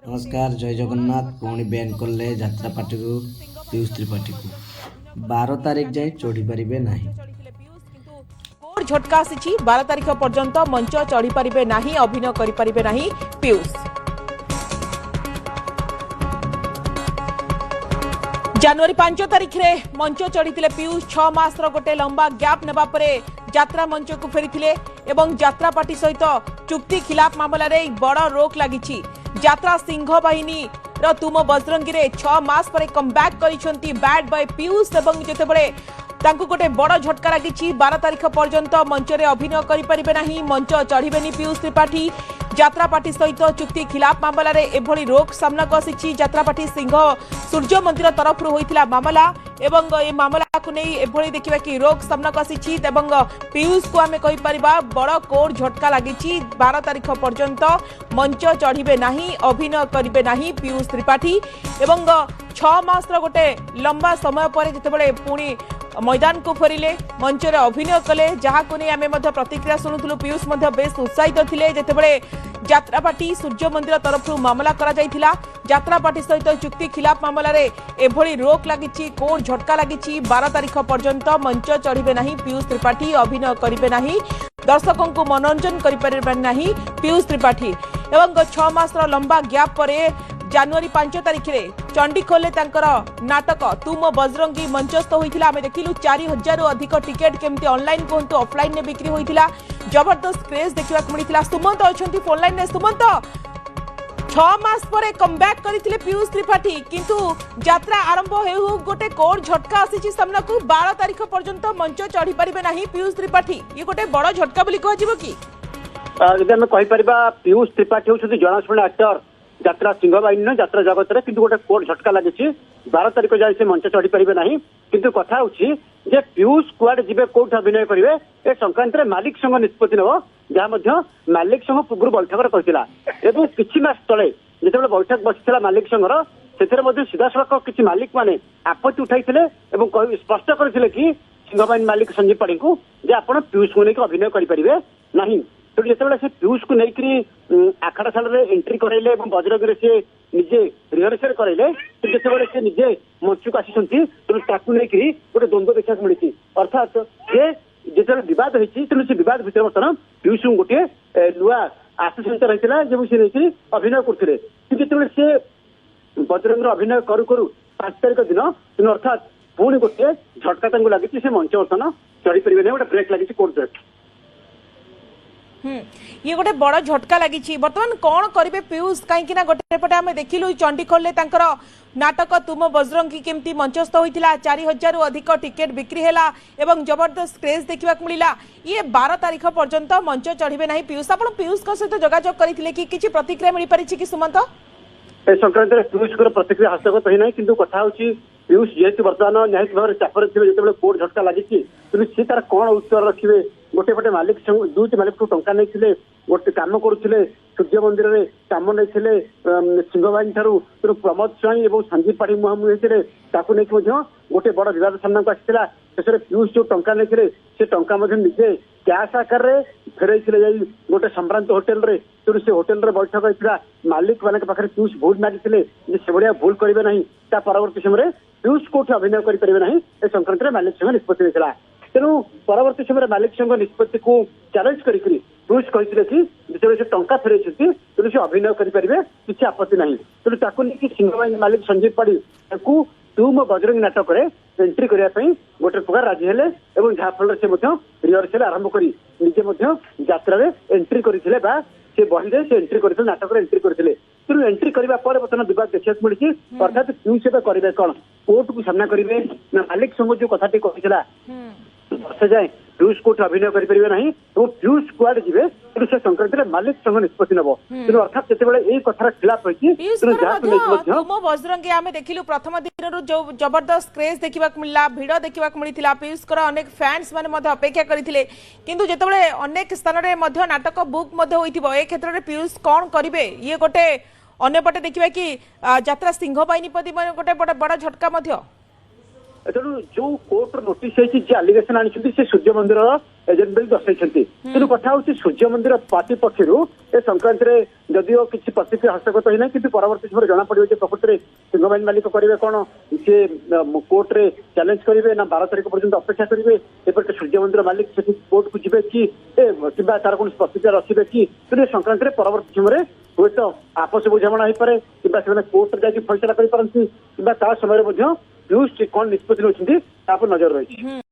नमस्कार जय जगन्नाथ पुणी बैन कले यात्रा पार्टी को पीयूष त्रिपाठी को 12 तारीख जाए चढ़ी पारे ना। कोर्ट झटका आसी 12 तारीख पर्यंत मंच चढ़ी पारे ना, अभिनय करें ना पीयूष। जनवरी 5 तारीख रे मंच चढ़ी पीयूष 6 मास गोटे लंबा गैप नेबा परे यात्रा मंच को फेरी एवं यात्रा पार्टी सहित चुक्ति खिलाफ मामला रे बड़ रोक लगी। यात्रा सिंह बाहिनी तुम बजरंगी रे 6 मास पर कमबैक करिसेंती बैड बाय पीयूष एवं जेतेबेले तांकु गोटे बड़ झटका लगी 12 तारीख पर्यंत मंच रे अभिनय करि परिबे नाही, मंच चढ़िबेनी पीयूष त्रिपाठी। यात्रा पार्टी सहित चुक्ति खिलाफ मामला रे एभली रोक सामना को आसी। यात्रा पार्टी सिंह सूर्य मंदिर तरफ होइतिला मामला एवं ए मामला को नहीं एभली देखिबा कि रोक सामना को आसी एवं पीयूष को आमे कहि परिबा बड़ कोर्ट झटका लगी 12 तारीख पर्यंत मंच चढ़िबे नाही, अभिनय करिबे नाही पीयूष त्रिपाठी एवं 6 मास गोटे लंबा समय पर जेतेबेले पुणी मैदान को फेरिले मंच रे अभिनय कले, जहाँ को नहीं आमे मध्य प्रतिक्रिया शुणुलु। पीयूष मध्य बेस उत्साहित थिले जेतेबेले यात्रा पार्टी सूर्य मंदिर तरफ मामला करा जायथिला। यात्रा पार्टी सहित चुक्ति खिलाफ मामला रे एभली रोक लगी, कोर्ट झटका लगी 12 तारीख पर्यंत मंच चढ़िबे नाही पीयूष त्रिपाठी, अभिनय करिबे नाही, दर्शकों को मनोरंजन करि परिबे नाही पीयूष त्रिपाठी एवं 6 मास लंबा गैप परे जनवरी 5 तारीख रे चंडीखोले तांकर नाटक तुम बजरंगी मंचस्थ होइथिला। आमे देखिलु 4000 अधिक टिकेट केमती ऑनलाइन कोंतु ऑफलाइन ने बिक्री होइथिला। जबरदस्त क्रेज देखिबा को मिलिथिला। सुमंत अछंती फोन लाइन ने। सुमंत 6 मास पर कमबैक करिथिले पीयूष त्रिपाठी, किंतु यात्रा आरंभ हेउ गोटे कोर्ट झटका आसी सामना को 12 तारीख पर्यंत मंच चढ़ी परिबे नाही पीयूष त्रिपाठी। ये गोटे बड़ झटका बोली कहजिबो कि यदि आम कहि परिबा पीयूष त्रिपाठी होउछथि जणाशुणा एक्टर यात्रा सिंह बाहिनी यात्रा जगत रे, किंतु गोटे कोर्ट झटका लगी 12 तारीख जाए से मंच चढ़ी पारे ना। किंतु कथा होछि जे पीयूष कुआडे जिबे कोर्ट अभिनय करिवे ए संक्रांत रे मालिक संघ निष्पत्ति नब, जहाँ मध्य मालिक संघ पूर्व बैठक कहिथिला एवं किछि मास तले जेतेबेले बैठक बसिथिला मालिक संघर सेथरे मध्य सीधासळख किछि मालिक माने आपत्ति उठाइथिले एवं स्पष्ट करथिले कि सिंह बाहिनी मालिक संजीव पाड़ी को जे आपण पीयूष को लेकर अभिनय करि परिबे नाही। तो जितेबाला से पीयूष को लेकर आखड़ा साल एंट्री कराइले बजरंगी से निजे रिहर्सल कराइले, तो जितेबाला से निजे मंच को आसी लेकर गोटे द्वंद्व देखा मिली। अर्थात ये जिते बद होती तेणु से बद भितर बर्तमान पीयूष को गोटे नुआ आश्वासन रही जब से नहीं अभिनय करते, जिते से बजरंगी अभिनय करू करू 5 तारीख दिन तेणु अर्थात पुणी गोटे झटका लगी से मंच बर्तमान चढ़ी पारे गोटे ब्रेक लगी कोर्ट ब्रेक। ये गोटे बड़ झटका लगी। बर्तमान कौन करेंगे पीयूष, कहीं गोटे पटे आम देखिलु चंडीखोल नाटक तुम बजरंगी केमती मंचस्थ होता 4000 अधिक टिकेट बिक्री है एवं जबरदस्त क्रेज देखा मिला। ये 12 तारीख पर्यंत मंच चढ़े ना पीयूष। आप पीयूष सहित जोगाजोग करते कि किसी प्रतिक्रिया मिल पारी कि सुमंत ए संक्रांत पीयूष प्रतिक्रिया हस्तगत होना, किंतु कथा होची पीयूष जेहेतु बर्तमान निहित भाव में चापर थे जो कोर्ट झटका लगी तेणु सी तार कौन उत्तर रखिए। गोटे पटे मालिक दुईट मालिक को टंका नहीं गोटे कम करुले सूर्य मंदिर में कम नहीं सिंह बाहिनी ठारू तेणु प्रमोद स्वाई और संजीव पाढ़ी मुहांमुही होते गोटे बड़ विवाद सामना को आसाला। शेष में पीयूष जो टंका नहीं से टंका निजे कैश आकार फेरई गोटे सम्रांत होटेल रे, तेणु से होटेल रे बैठक होता मालिक मान पाखे पीयूष भूल मागिले से भाया भूल करेंगे ना। परवर्ती समय पीयूष कोर्ट अभिनय करेंगे ना ए संक्रांत में मालिक संघ निष्पत्ति होता। तेणु परवर्ती समय मालिक संघ निष्पत्ति को चैलेंज कर पीयूष कहते कि जिते से टंका फेरई तेणु से अभिनय करेंगे किसी आपत्ति ना। तेणु ताकू नहीं सिंह बाहिनी मालिक संजीव पाढ़ी तुम बजरंगी नाटक एंट्री करने गोटे प्रकार राजी हेले और जहाँफल से रिहर्सल आरंभ कर निजे यात्रा एंट्री करते से बही से एंट्री करते नाटक एंट्री करते। तेणु एंट्री करने पर बर्तमान विवाद देखा मिली। अर्थात पीयूष करेंगे कौन कोर्ट को सामना करेंगे ना मालिक संघ जो कथाटी कहला वर्ष जाए पीयूष कोर्ट अभिनय करेंगे ना तो पीयूष कुआडे जीवे तेणु से संक्रांत में मालिक संघ निष्पत्ति नब। तेणु अर्थात जिते कथार खिलाफ रही बजरंगी आम देखिलु प्रथम दिन जो जबरदस्त क्रेज देखा मिला, भिड़ देखा मिलता। पीयूष अनेक फैंस मैंने अपेक्षा करते, किंतु जिते अनेक स्थान में नाटक बुक होता ए क्षेत्र में पीयूष कौन करेंगे ये गोटे अन्यपटे देखा कि यात्रा सिंह बाहिनी प्रति गोटे बड़ झटका ତେଣୁ ଯୋଉ କୋର୍ଟର ନୋଟିସ ହେଇଛି ଯେ ଆଲିଗେସନ ଆଣିଛନ୍ତି ସେ ସୂର୍ଯ୍ୟ ମନ୍ଦିରର ଏଜେଣ୍ଟ ବୋଲି ଦର୍ଶାଇଛନ୍ତି। କିନ୍ତୁ କଥା ହଉଛି ସୂର୍ଯ୍ୟ ମନ୍ଦିର ପାର୍ଟି ପକ୍ଷରୁ ଏ ସଂକ୍ରାନ୍ତରେ ଯଦିଓ କିଛି ପ୍ରତିକ୍ରିୟା ହସ୍ତଗତ ହୋଇନାହିଁ, କିନ୍ତୁ ପରବର୍ତ୍ତୀ ସମୟରେ ଜଣାପଡିବ ଯେ ପ୍ରକୃତରେ ସିଂହବାହିନୀ ମାଲିକ କରିବେ କଣ, ସେ କୋର୍ଟରେ ଚ୍ୟାଲେଞ୍ଜ କରିବେ ନା 12 ତାରିଖ ପର୍ଯ୍ୟନ୍ତ ଅପେକ୍ଷା କରିବେ, ଏପଟେ ସୂର୍ଯ୍ୟ ମନ୍ଦିର ମାଲିକ ସେଠି କୋର୍ଟକୁ ଯିବେ କି କିମ୍ବା ତାର କୌଣସି ପ୍ରତିକ୍ରିୟା ରଖିବେ କି, କିନ୍ତୁ ଏ ସଂକ୍ରାନ୍ତରେ ପରବର୍ତ୍ତୀ ସମୟରେ ହୁଏତ ଆପୋଷ ବୁଝାମଣା ହେଇପାରେ କିମ୍ବା ସେମାନେ କୋର୍ଟରେ ଯାଇକି ଫଇସଲା କରିପାରନ୍ତି କିମ୍ବା ତା ସମୟରେ ମଧ୍ୟ ପିୟୁଷ କଣ ନିଷ୍ପତ୍ତି ନେଉଛନ୍ତି ତା ଉପରେ ନଜର ରହିଛି।